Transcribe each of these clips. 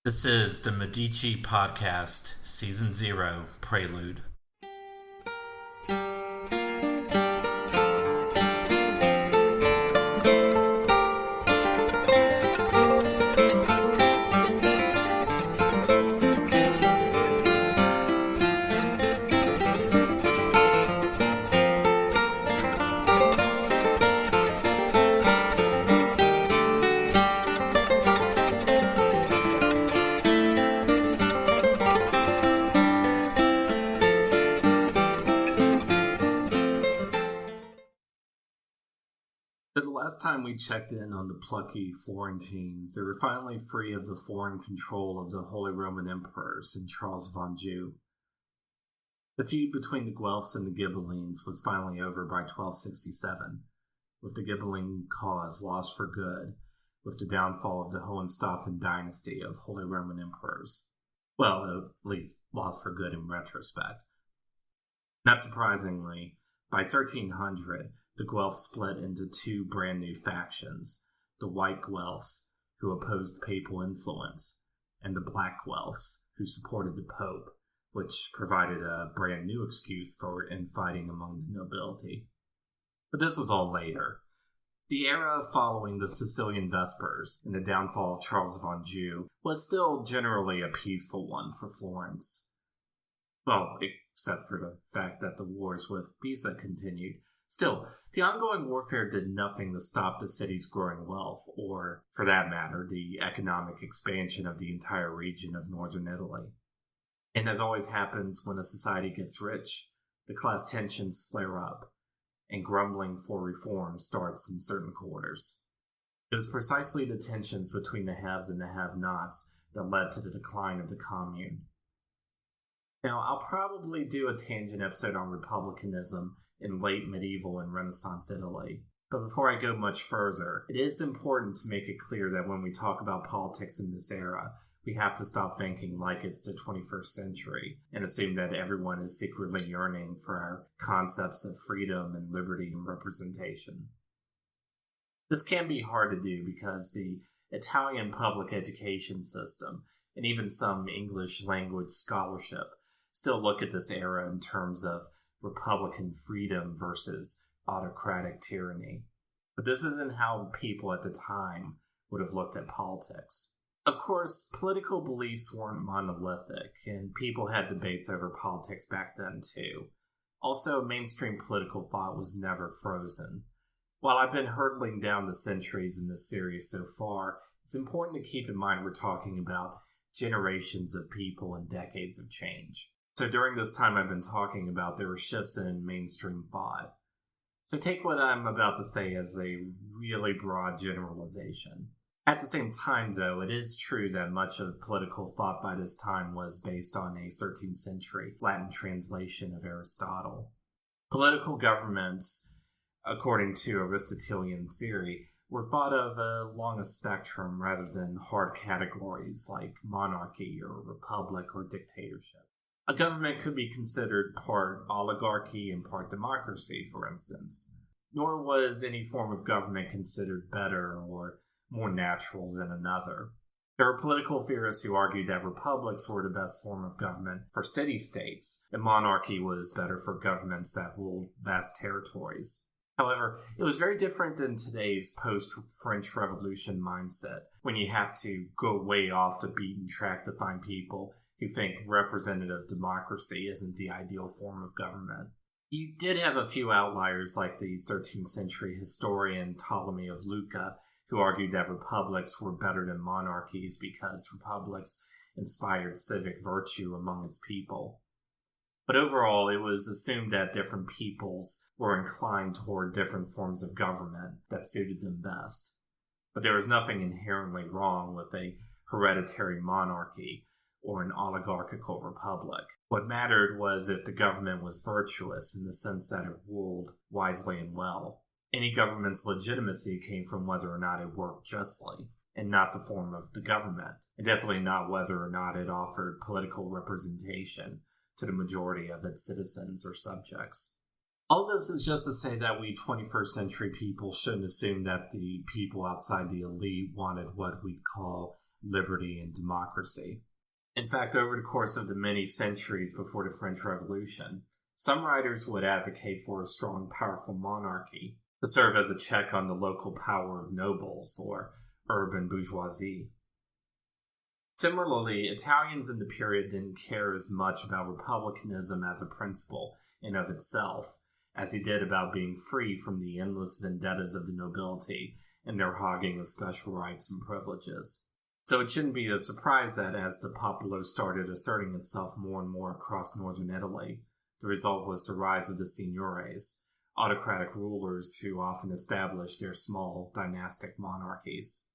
This is the Medici Podcast, Season 0, Prelude. Last time we checked in on the plucky Florentines, they were finally free of the foreign control of the Holy Roman Emperors and Charles of Anjou. The feud between the Guelphs and the Ghibellines was finally over by 1267, with the Ghibelline cause lost for good, with the downfall of the Hohenstaufen dynasty of Holy Roman Emperors. Well, at least lost for good in retrospect. Not surprisingly, by 1300, the Guelphs split into two brand new factions, the White Guelphs, who opposed papal influence, and the Black Guelphs, who supported the Pope, which provided a brand new excuse for infighting among the nobility. But this was all later. The era following the Sicilian Vespers and the downfall of Charles of Anjou was still generally a peaceful one for Florence. Well, except for the fact that the wars with Pisa continued. Still, the ongoing warfare did nothing to stop the city's growing wealth, or, for that matter, the economic expansion of the entire region of northern Italy. And as always happens when a society gets rich, the class tensions flare up, and grumbling for reform starts in certain quarters. It was precisely the tensions between the haves and the have-nots that led to the decline of the commune. Now, I'll probably do a tangent episode on republicanism in late medieval and Renaissance Italy. But before I go much further, it is important to make it clear that when we talk about politics in this era, we have to stop thinking like it's the 21st century and assume that everyone is secretly yearning for our concepts of freedom and liberty and representation. This can be hard to do because the Italian public education system and even some English language scholarship still look at this era in terms of Republican freedom versus autocratic tyranny. But this isn't how people at the time would have looked at politics. Of course, political beliefs weren't monolithic, and people had debates over politics back then too. Also, mainstream political thought was never frozen. While I've been hurtling down the centuries in this series so far, it's important to keep in mind we're talking about generations of people and decades of change. So during this time I've been talking about, there were shifts in mainstream thought. So take what I'm about to say as a really broad generalization. At the same time, though, it is true that much of political thought by this time was based on a 13th century Latin translation of Aristotle. Political governments, according to Aristotelian theory, were thought of along a spectrum rather than hard categories like monarchy or republic or dictatorship. A government could be considered part oligarchy and part democracy, for instance. Nor was any form of government considered better or more natural than another. There are political theorists who argued that republics were the best form of government for city-states, and monarchy was better for governments that ruled vast territories. However, it was very different than today's post-French Revolution mindset, when you have to go way off the beaten track to find people who think representative democracy isn't the ideal form of government. You did have a few outliers like the 13th century historian Ptolemy of Lucca, who argued that republics were better than monarchies because republics inspired civic virtue among its people. But overall, it was assumed that different peoples were inclined toward different forms of government that suited them best. But there was nothing inherently wrong with a hereditary monarchy or an oligarchical republic. What mattered was if the government was virtuous in the sense that it ruled wisely and well. Any government's legitimacy came from whether or not it worked justly, and not the form of the government, and definitely not whether or not it offered political representation to the majority of its citizens or subjects. All this is just to say that we 21st century people shouldn't assume that the people outside the elite wanted what we'd call liberty and democracy. In fact, over the course of the many centuries before the French Revolution, some writers would advocate for a strong, powerful monarchy to serve as a check on the local power of nobles or urban bourgeoisie. Similarly, Italians in the period didn't care as much about republicanism as a principle in of itself as he did about being free from the endless vendettas of the nobility and their hogging of special rights and privileges. So it shouldn't be a surprise that as the popolo started asserting itself more and more across northern Italy, the result was the rise of the signores, autocratic rulers who often established their small dynastic monarchies.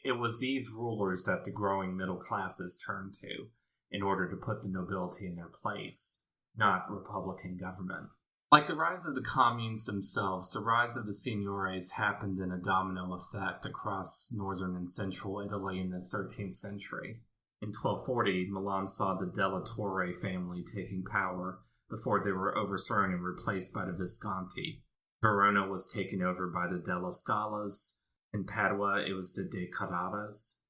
It was these rulers that the growing middle classes turned to in order to put the nobility in their place, not republican government. Like the rise of the communes themselves, the rise of the signores happened in a domino effect across northern and central Italy in the 13th century. In 1240, Milan saw the Della Torre family taking power before they were overthrown and replaced by the Visconti. Verona was taken over by the Della Scalas. In Padua, it was the De Carraras.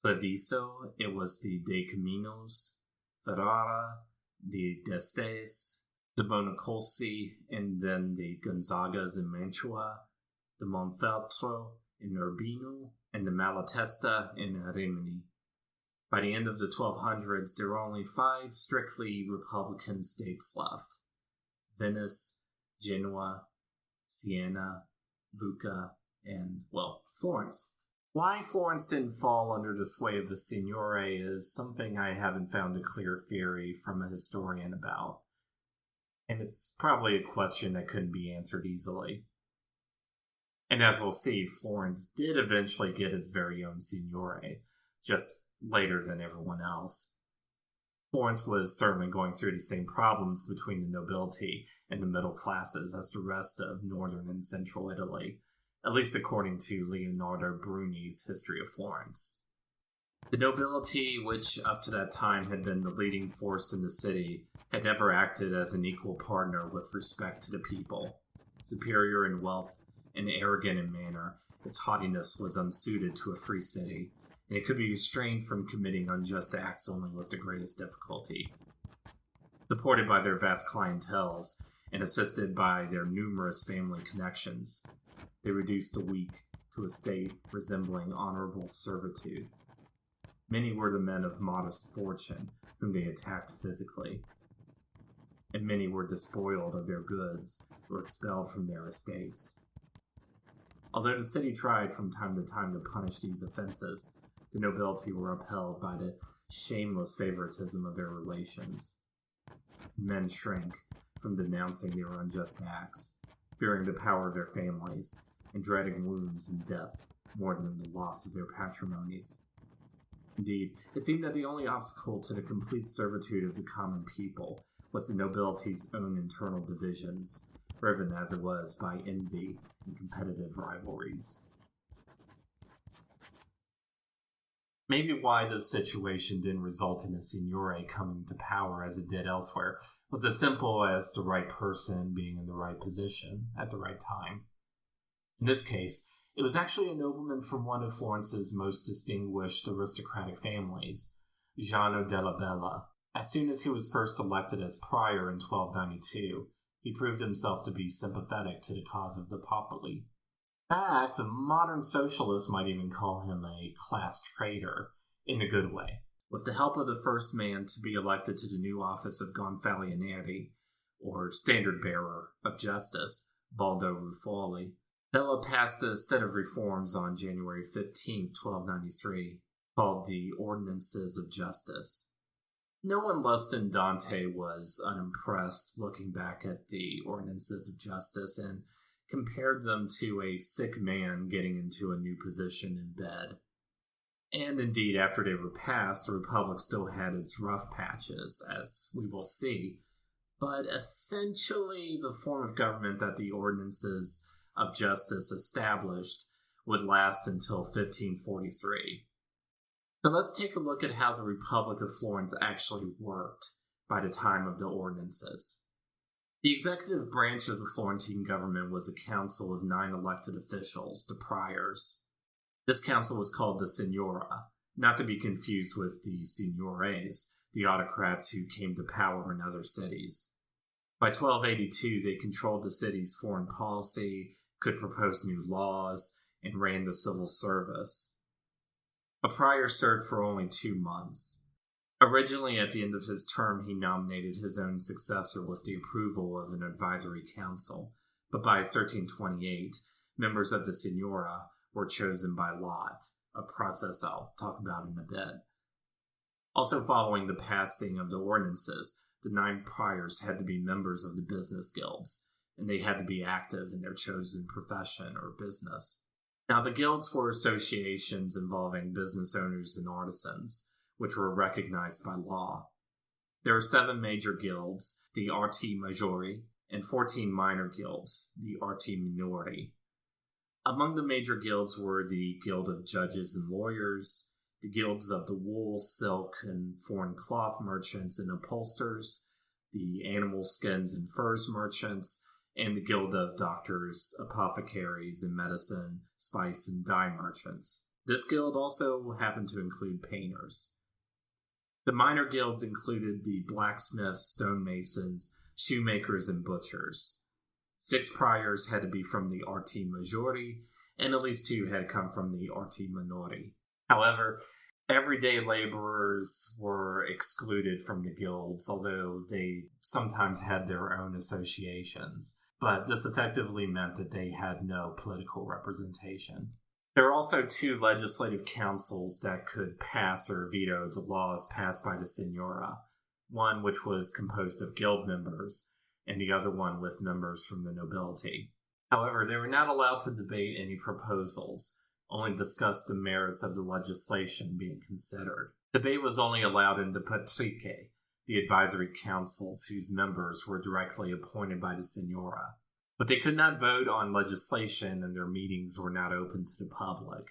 Treviso, it was the De Caminos. Ferrara, the d'Estes. The Bonacolsi, and then the Gonzagas in Mantua, the Monfeltro in Urbino, and the Malatesta in Rimini. By the end of the 1200s, there were only 5 strictly republican states left: Venice, Genoa, Siena, Lucca, and, Florence. Why Florence didn't fall under the sway of the Signore is something I haven't found a clear theory from a historian about. And it's probably a question that couldn't be answered easily. And as we'll see, Florence did eventually get its very own signore, just later than everyone else. Florence was certainly going through the same problems between the nobility and the middle classes as the rest of northern and central Italy, at least according to Leonardo Bruni's History of Florence. The nobility, which up to that time had been the leading force in the city, had never acted as an equal partner with respect to the people. Superior in wealth and arrogant in manner, its haughtiness was unsuited to a free city, and it could be restrained from committing unjust acts only with the greatest difficulty. Supported by their vast clienteles and assisted by their numerous family connections, they reduced the weak to a state resembling honorable servitude. Many were the men of modest fortune whom they attacked physically, and many were despoiled of their goods or expelled from their estates. Although the city tried from time to time to punish these offenses, the nobility were upheld by the shameless favoritism of their relations. Men shrank from denouncing their unjust acts, fearing the power of their families, and dreading wounds and death more than the loss of their patrimonies. Indeed, it seemed that the only obstacle to the complete servitude of the common people was the nobility's own internal divisions, driven as it was by envy and competitive rivalries. Maybe why this situation didn't result in a signore coming to power as it did elsewhere was as simple as the right person being in the right position at the right time. In this case, it was actually a nobleman from one of Florence's most distinguished aristocratic families, Giano della Bella. As soon as he was first elected as prior in 1292, he proved himself to be sympathetic to the cause of the Popoli. In fact, modern socialists might even call him a class traitor, in a good way. With the help of the first man to be elected to the new office of Gonfaloniere, or standard-bearer of justice, Baldo Ruffoli, Bella passed a set of reforms on January 15, 1293, called the Ordinances of Justice. No one less than Dante was unimpressed looking back at the Ordinances of Justice and compared them to a sick man getting into a new position in bed. And indeed, after they were passed, the Republic still had its rough patches, as we will see, but essentially the form of government that the Ordinances of Justice established would last until 1543. So let's take a look at how the Republic of Florence actually worked by the time of the Ordinances. The executive branch of the Florentine government was a council of 9 elected officials, the priors. This council was called the Signora, not to be confused with the Signores, the autocrats who came to power in other cities. By 1282, they controlled the city's foreign policy, could propose new laws, and ran the civil service. A prior served for only 2 months. Originally, at the end of his term, he nominated his own successor with the approval of an advisory council, but by 1328, members of the Signora were chosen by lot, a process I'll talk about in a bit. Also, following the passing of the ordinances, the 9 priors had to be members of the business guilds, and they had to be active in their chosen profession or business. Now, the guilds were associations involving business owners and artisans, which were recognized by law. There were 7 major guilds, the Arti Majori, and 14 minor guilds, the Arti Minori. Among the major guilds were the Guild of Judges and Lawyers, the guilds of the wool, silk, and foreign cloth merchants and upholsterers, the animal skins and furs merchants, and the Guild of Doctors, Apothecaries, and Medicine, Spice, and Dye merchants. This guild also happened to include painters. The minor guilds included the blacksmiths, stonemasons, shoemakers, and butchers. 6 priors had to be from the Arti Majori, and at least 2 had come from the Arti Minori. However, everyday laborers were excluded from the guilds, although they sometimes had their own associations. But this effectively meant that they had no political representation. There were also 2 legislative councils that could pass or veto the laws passed by the Signora, one which was composed of guild members, and the other one with members from the nobility. However, they were not allowed to debate any proposals, only discuss the merits of the legislation being considered. Debate was only allowed in the Patriche, the advisory councils whose members were directly appointed by the Signora. But they could not vote on legislation, and their meetings were not open to the public.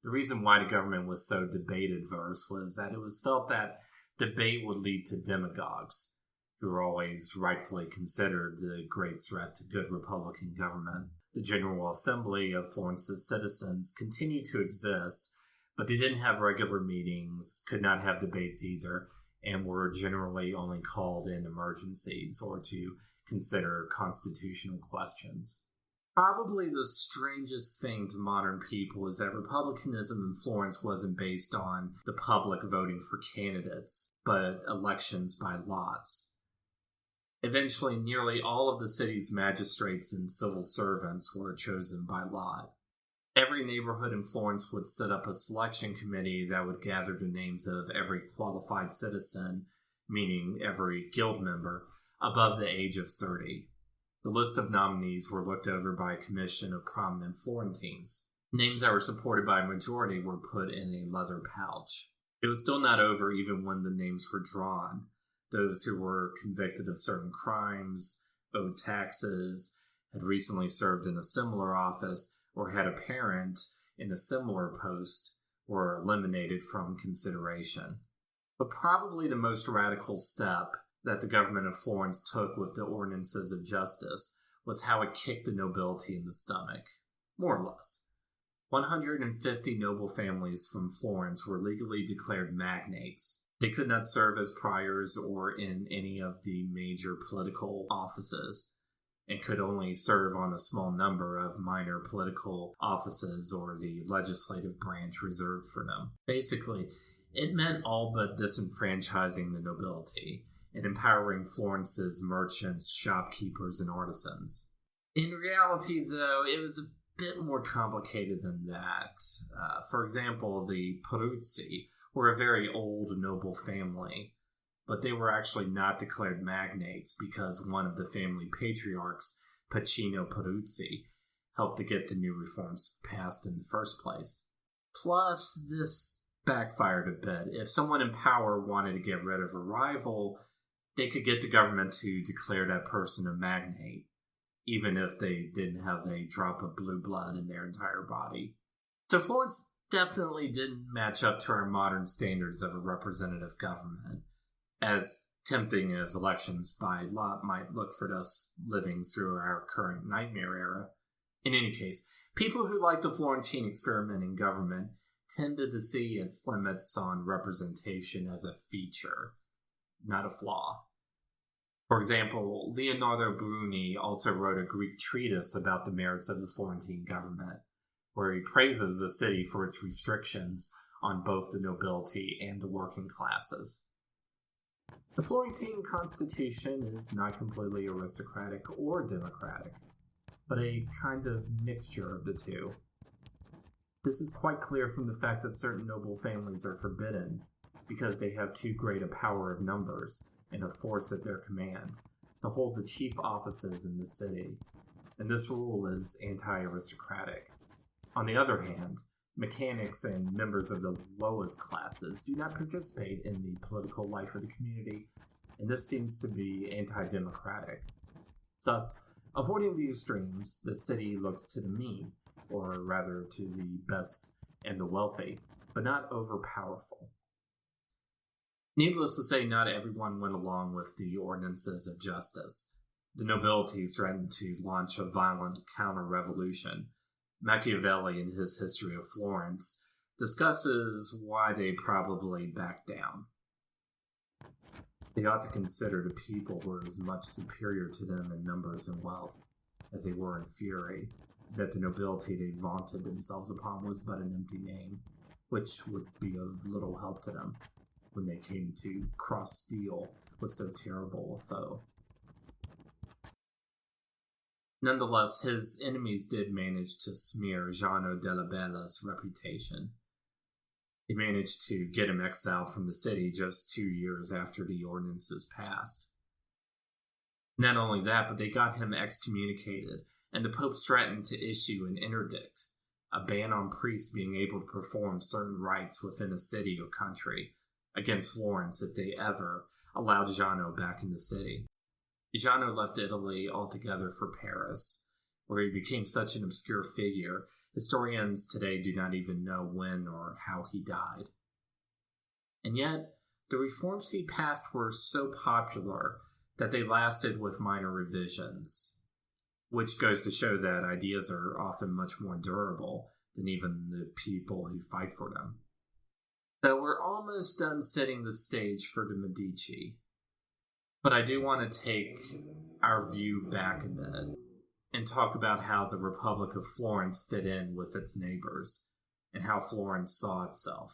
The reason why the government was so debate-averse was that it was felt that debate would lead to demagogues, who were always rightfully considered the great threat to good Republican government. The General Assembly of Florence's citizens continued to exist, but they didn't have regular meetings, could not have debates either, and were generally only called in emergencies or to consider constitutional questions. Probably the strangest thing to modern people is that republicanism in Florence wasn't based on the public voting for candidates, but elections by lots. Eventually, nearly all of the city's magistrates and civil servants were chosen by lot. Every neighborhood in Florence would set up a selection committee that would gather the names of every qualified citizen, meaning every guild member, above the age of 30. The list of nominees were looked over by a commission of prominent Florentines. Names that were supported by a majority were put in a leather pouch. It was still not over even when the names were drawn. Those who were convicted of certain crimes, owed taxes, had recently served in a similar office, or had a parent in a similar post, were eliminated from consideration. But probably the most radical step that the government of Florence took with the ordinances of justice was how it kicked the nobility in the stomach, more or less. 150 noble families from Florence were legally declared magnates. They could not serve as priors or in any of the major political offices, and could only serve on a small number of minor political offices or the legislative branch reserved for them. Basically, it meant all but disenfranchising the nobility and empowering Florence's merchants, shopkeepers, and artisans. In reality, though, it was a bit more complicated than that. For example, the Peruzzi were a very old noble family, but they were actually not declared magnates because one of the family patriarchs, Pacino Peruzzi, helped to get the new reforms passed in the first place. Plus, this backfired a bit. If someone in power wanted to get rid of a rival, they could get the government to declare that person a magnate, even if they didn't have a drop of blue blood in their entire body. So Florence definitely didn't match up to our modern standards of a representative government, as tempting as elections by lot might look for us living through our current nightmare era. In any case, People who like the Florentine experiment in government tended to see its limits on representation as a feature, not a flaw. For example, Leonardo Bruni also wrote a Greek treatise about the merits of the Florentine government, where he praises the city for its restrictions on both the nobility and the working classes. The Florentine constitution is not completely aristocratic or democratic, but a kind of mixture of the two. This is quite clear from the fact that certain noble families are forbidden because they have too great a power of numbers and a force at their command to hold the chief offices in the city, and this rule is anti-aristocratic. On the other hand, mechanics and members of the lowest classes do not participate in the political life of the community, and this seems to be anti-democratic. Thus, avoiding the extremes, the city looks to the mean, or rather to the best and the wealthy, but not overpowerful. Needless to say, not everyone went along with the ordinances of justice. The nobility threatened to launch a violent counter-revolution. Machiavelli, in his History of Florence, discusses why they probably backed down. They ought to consider the people were as much superior to them in numbers and wealth as they were in fury, that the nobility they vaunted themselves upon was but an empty name, which would be of little help to them when they came to cross-deal with so terrible a foe. Nonetheless, his enemies did manage to smear Giano della Bella's reputation. They managed to get him exiled from the city just 2 years after the ordinances passed. Not only that, but they got him excommunicated, and the Pope threatened to issue an interdict, a ban on priests being able to perform certain rites within a city or country, against Florence if they ever allowed Giano back in the city. Giano left Italy altogether for Paris, where he became such an obscure figure, historians today do not even know when or how he died. And yet, the reforms he passed were so popular that they lasted with minor revisions, which goes to show that ideas are often much more durable than even the people who fight for them. So we're almost done setting the stage for the Medici, but I do want to take our view back a bit and talk about how the Republic of Florence fit in with its neighbors and how Florence saw itself.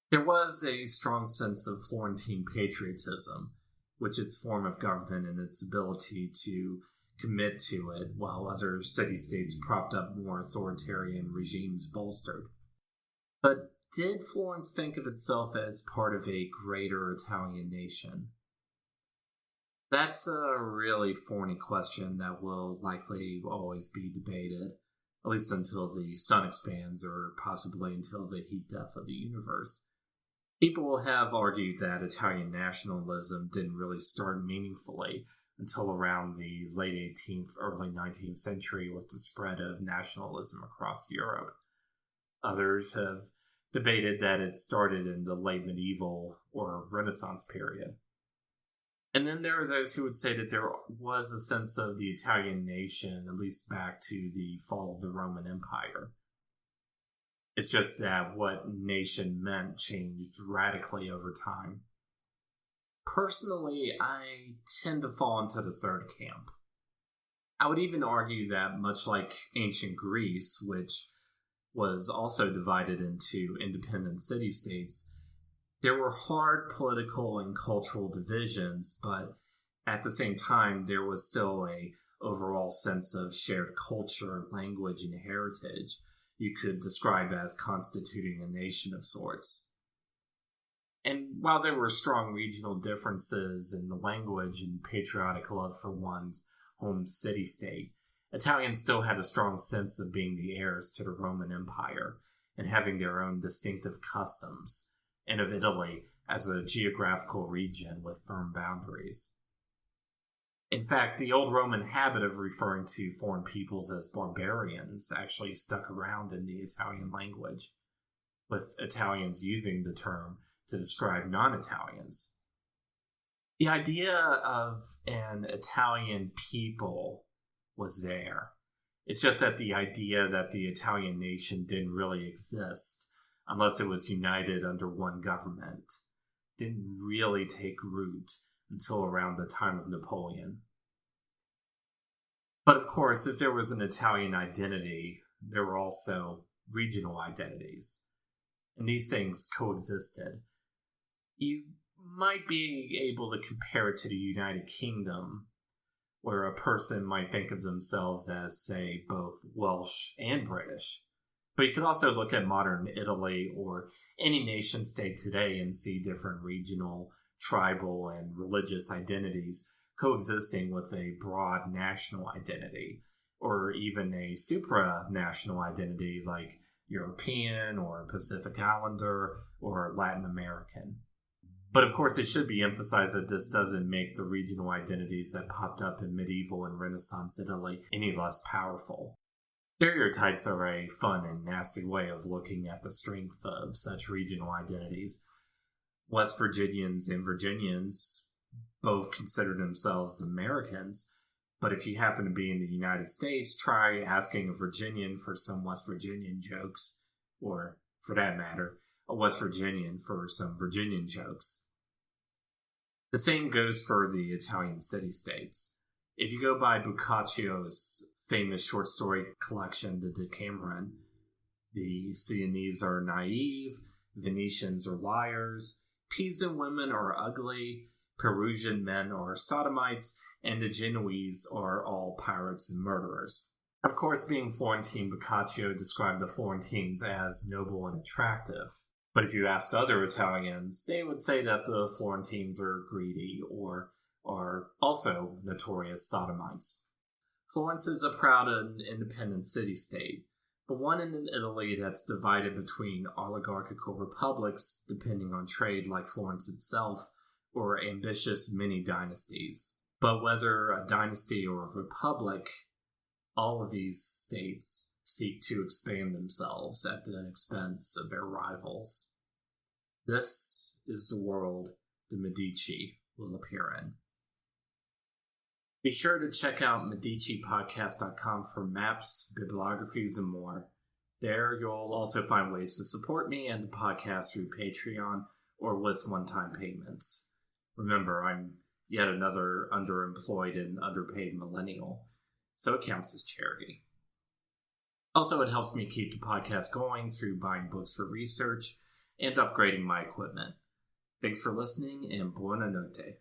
There was a strong sense of Florentine patriotism, which its form of government and its ability to commit to it, while other city-states propped up more authoritarian regimes bolstered. But did Florence think of itself as part of a greater Italian nation? That's a really thorny question that will likely always be debated, at least until the sun expands or possibly until the heat death of the universe. People have argued that Italian nationalism didn't really start meaningfully until around the late 18th, early 19th century with the spread of nationalism across Europe. Others have debated that it started in the late medieval or Renaissance period. And then there are those who would say that there was a sense of the Italian nation, at least back to the fall of the Roman Empire. It's just that what nation meant changed radically over time. Personally, I tend to fall into the third camp. I would even argue that much like ancient Greece, which was also divided into independent city-states, there were hard political and cultural divisions, but at the same time, there was still a overall sense of shared culture, language, and heritage you could describe as constituting a nation of sorts. And while there were strong regional differences in the language and patriotic love for one's home city-state, Italians still had a strong sense of being the heirs to the Roman Empire and having their own distinctive customs, and of Italy as a geographical region with firm boundaries. In fact, the old Roman habit of referring to foreign peoples as barbarians actually stuck around in the Italian language, with Italians using the term to describe non-Italians. The idea of an Italian people was there, It's just that the idea that the Italian nation didn't really exist unless it was united under one government didn't really take root until around the time of Napoleon. But of course, if there was an Italian identity, there were also regional identities, and these things coexisted. You might be able to compare it to the United Kingdom, where a person might think of themselves as, say, both Welsh and British. But you could also look at modern Italy or any nation state today and see different regional, tribal, and religious identities coexisting with a broad national identity, or even a supranational identity like European or Pacific Islander or Latin American. But of course, it should be emphasized that this doesn't make the regional identities that popped up in medieval and Renaissance Italy any less powerful. Stereotypes are a fun and nasty way of looking at the strength of such regional identities. West Virginians and Virginians both consider themselves Americans, but if you happen to be in the United States, try asking a Virginian for some West Virginian jokes, or, for that matter, a West Virginian for some Virginian jokes. The same goes for the Italian city-states. If you go by Boccaccio's famous short story collection, The Decameron, the Sienese are naive, Venetians are liars, Pisan women are ugly, Perusian men are sodomites, and the Genoese are all pirates and murderers. Of course, being Florentine, Boccaccio described the Florentines as noble and attractive. But if you asked other Italians, they would say that the Florentines are greedy or are also notorious sodomites. Florence is a proud and independent city-state, but one in Italy that's divided between oligarchical republics, depending on trade like Florence itself, or ambitious mini-dynasties. But whether a dynasty or a republic, all of these states seek to expand themselves at the expense of their rivals. This is the world the Medici will appear in. Be sure to check out MediciPodcast.com for maps, bibliographies, and more. There you'll also find ways to support me and the podcast through Patreon or with one-time payments. Remember, I'm yet another underemployed and underpaid millennial, so it counts as charity. Also, it helps me keep the podcast going through buying books for research and upgrading my equipment. Thanks for listening, and buona notte.